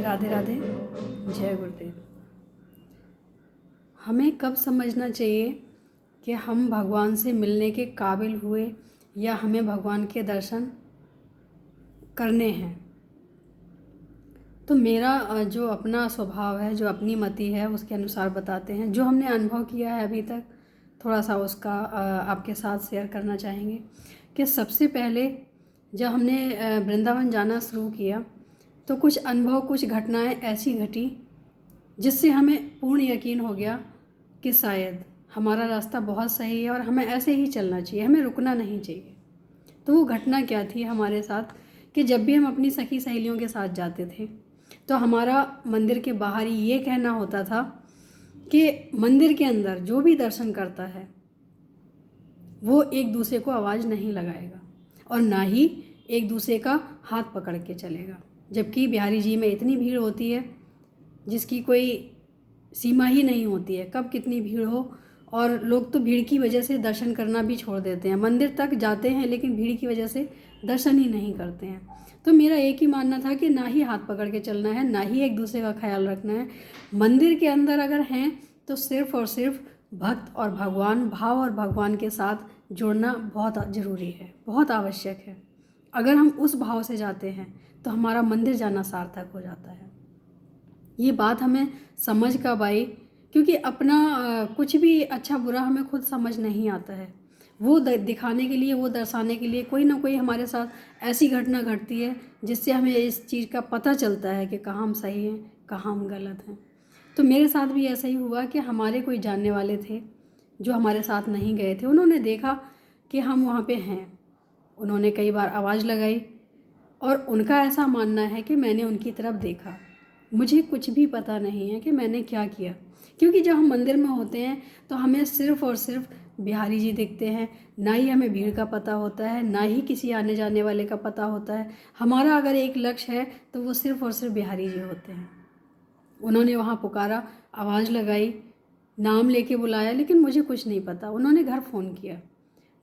राधे राधे। जय गुरुदेव। हमें कब समझना चाहिए कि हम भगवान से मिलने के काबिल हुए या हमें भगवान के दर्शन करने हैं। तो मेरा जो अपना स्वभाव है, जो अपनी मति है, उसके अनुसार बताते हैं। जो हमने अनुभव किया है अभी तक, थोड़ा सा उसका आपके साथ शेयर करना चाहेंगे। कि सबसे पहले जब हमने वृंदावन जाना शुरू किया तो कुछ अनुभव, कुछ घटनाएं ऐसी घटी जिससे हमें पूर्ण यकीन हो गया कि शायद हमारा रास्ता बहुत सही है और हमें ऐसे ही चलना चाहिए, हमें रुकना नहीं चाहिए। तो वो घटना क्या थी हमारे साथ कि जब भी हम अपनी सखी सहेलियों के साथ जाते थे तो हमारा मंदिर के बाहर ही ये कहना होता था कि मंदिर के अंदर जो भी दर्शन करता है वो एक दूसरे को आवाज़ नहीं लगाएगा और ना ही एक दूसरे का हाथ पकड़ के चलेगा। जबकि बिहारी जी में इतनी भीड़ होती है जिसकी कोई सीमा ही नहीं होती है, कब कितनी भीड़ हो। और लोग तो भीड़ की वजह से दर्शन करना भी छोड़ देते हैं, मंदिर तक जाते हैं लेकिन भीड़ की वजह से दर्शन ही नहीं करते हैं। तो मेरा एक ही मानना था कि ना ही हाथ पकड़ के चलना है, ना ही एक दूसरे का ख्याल रखना है। मंदिर के अंदर अगर हैं तो सिर्फ़ और सिर्फ भक्त और भगवान, भाव और भगवान के साथ जुड़ना बहुत ज़रूरी है, बहुत आवश्यक है। अगर हम उस भाव से जाते हैं तो हमारा मंदिर जाना सार्थक हो जाता है। ये बात हमें समझ कब आई, क्योंकि अपना कुछ भी अच्छा बुरा हमें खुद समझ नहीं आता है। वो दिखाने के लिए, वो दर्शाने के लिए कोई ना कोई हमारे साथ ऐसी घटना घटती है जिससे हमें इस चीज़ का पता चलता है कि कहाँ हम सही हैं, कहाँ हम गलत हैं। तो मेरे साथ भी ऐसा ही हुआ कि हमारे कोई जानने वाले थे जो हमारे साथ नहीं गए थे। उन्होंने देखा कि हम वहाँ पे हैं, उन्होंने कई बार आवाज़ लगाई और उनका ऐसा मानना है कि मैंने उनकी तरफ देखा। मुझे कुछ भी पता नहीं है कि मैंने क्या किया, क्योंकि जब हम मंदिर में होते हैं तो हमें सिर्फ़ और सिर्फ बिहारी जी दिखते हैं। ना ही हमें भीड़ का पता होता है, ना ही किसी आने जाने वाले का पता होता है। हमारा अगर एक लक्ष्य है तो वो सिर्फ़ और सिर्फ बिहारी जी होते हैं। उन्होंने वहाँ पुकारा, आवाज़ लगाई, नाम लेके बुलाया, लेकिन मुझे कुछ नहीं पता। उन्होंने घर फ़ोन किया,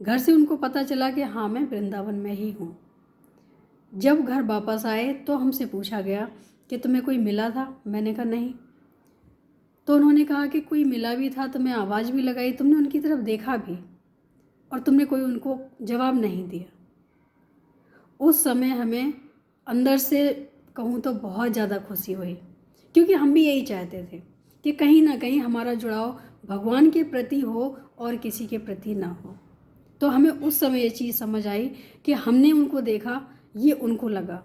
घर से उनको पता चला कि हाँ, मैं वृंदावन में ही हूँ। जब घर वापस आए तो हमसे पूछा गया कि तुम्हें कोई मिला था? मैंने कहा नहीं। तो उन्होंने कहा कि कोई मिला भी था, तुम्हें आवाज़ भी लगाई, तुमने उनकी तरफ देखा भी और तुमने कोई उनको जवाब नहीं दिया। उस समय हमें अंदर से कहूँ तो बहुत ज़्यादा खुशी हुई, क्योंकि हम भी यही चाहते थे कि कहीं ना कहीं हमारा जुड़ाव भगवान के प्रति हो और किसी के प्रति ना हो। तो हमें उस समय ये चीज़ समझ आई कि हमने उनको देखा, ये उनको लगा,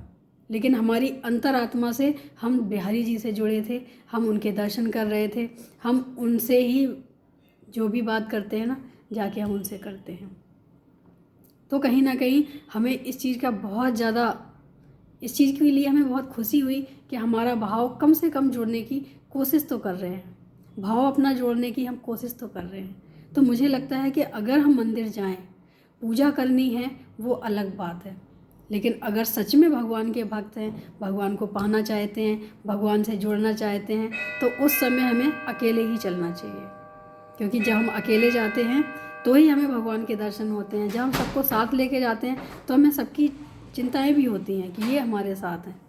लेकिन हमारी अंतरात्मा से हम बिहारी जी से जुड़े थे, हम उनके दर्शन कर रहे थे। हम उनसे ही जो भी बात करते हैं ना, जाके हम उनसे करते हैं। तो कहीं ना कहीं हमें इस चीज़ का बहुत ज़्यादा, इस चीज़ के लिए हमें बहुत खुशी हुई कि हमारा भाव कम से कम जोड़ने की कोशिश तो कर रहे हैं, भाव अपना जोड़ने की हम कोशिश तो कर रहे हैं। तो मुझे लगता है कि अगर हम मंदिर जाएं, पूजा करनी है वो अलग बात है, लेकिन अगर सच में भगवान के भक्त हैं, भगवान को पाना चाहते हैं, भगवान से जुड़ना चाहते हैं, तो उस समय हमें अकेले ही चलना चाहिए। क्योंकि जब हम अकेले जाते हैं तो ही हमें भगवान के दर्शन होते हैं। जब हम सबको साथ लेके जाते हैं तो हमें सबकी चिंताएं भी होती हैं कि ये हमारे साथ हैं।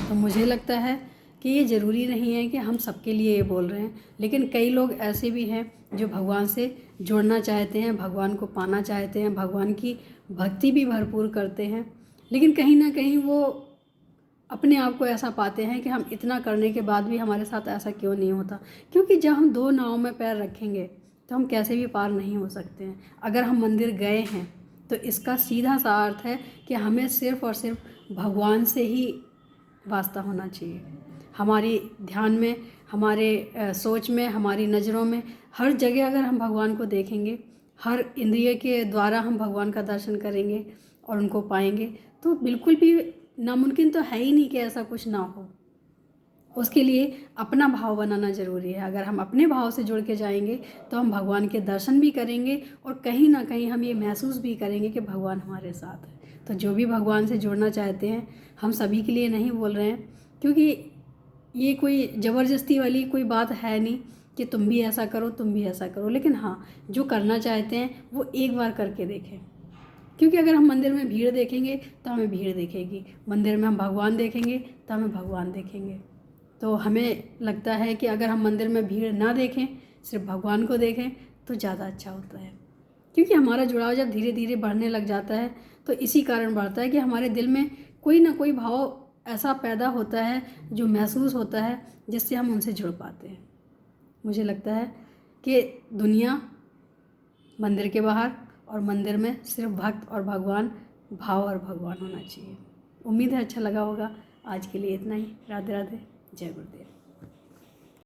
तो मुझे लगता है कि ये ज़रूरी नहीं है कि हम सबके लिए ये बोल रहे हैं, लेकिन कई लोग ऐसे भी हैं जो भगवान से जुड़ना चाहते हैं, भगवान को पाना चाहते हैं, भगवान की भक्ति भी भरपूर करते हैं, लेकिन कहीं ना कहीं वो अपने आप को ऐसा पाते हैं कि हम इतना करने के बाद भी हमारे साथ ऐसा क्यों नहीं होता। क्योंकि जब हम दो नाव में पैर रखेंगे तो हम कैसे भी पार नहीं हो सकते हैं। अगर हम मंदिर गए हैं तो इसका सीधा सा अर्थ है कि हमें सिर्फ़ और सिर्फ भगवान से ही वास्ता होना चाहिए। हमारी ध्यान में, हमारे सोच में, हमारी नज़रों में, हर जगह अगर हम भगवान को देखेंगे, हर इंद्रिय के द्वारा हम भगवान का दर्शन करेंगे और उनको पाएंगे, तो बिल्कुल भी नामुमकिन तो है ही नहीं कि ऐसा कुछ ना हो। उसके लिए अपना भाव बनाना ज़रूरी है। अगर हम अपने भाव से जुड़ के जाएंगे तो हम भगवान के दर्शन भी करेंगे और कहीं ना कहीं हम ये महसूस भी करेंगे कि भगवान हमारे साथ है। तो जो भी भगवान से जुड़ना चाहते हैं, हम सभी के लिए नहीं बोल रहे हैं, क्योंकि ये कोई ज़बरदस्ती वाली कोई बात है नहीं कि तुम भी ऐसा करो, तुम भी ऐसा करो। लेकिन हाँ, जो करना चाहते हैं वो एक बार करके देखें, क्योंकि अगर हम मंदिर में भीड़ देखेंगे तो हमें भीड़ दिखेगी, मंदिर में हम भगवान देखेंगे तो हमें भगवान देखेंगे। तो हमें लगता है कि अगर हम मंदिर में भीड़ ना देखें, सिर्फ भगवान को देखें तो ज़्यादा अच्छा होता है। क्योंकि हमारा जुड़ाव जब धीरे धीरे बढ़ने लग जाता है तो इसी कारण बढ़ता है कि हमारे दिल में कोई ना कोई भाव ऐसा पैदा होता है जो महसूस होता है, जिससे हम उनसे जुड़ पाते हैं। मुझे लगता है कि दुनिया मंदिर के बाहर और मंदिर में सिर्फ भक्त और भगवान, भाव और भगवान होना चाहिए। उम्मीद है अच्छा लगा होगा। आज के लिए इतना ही। राधे राधे। जय गुरुदेव।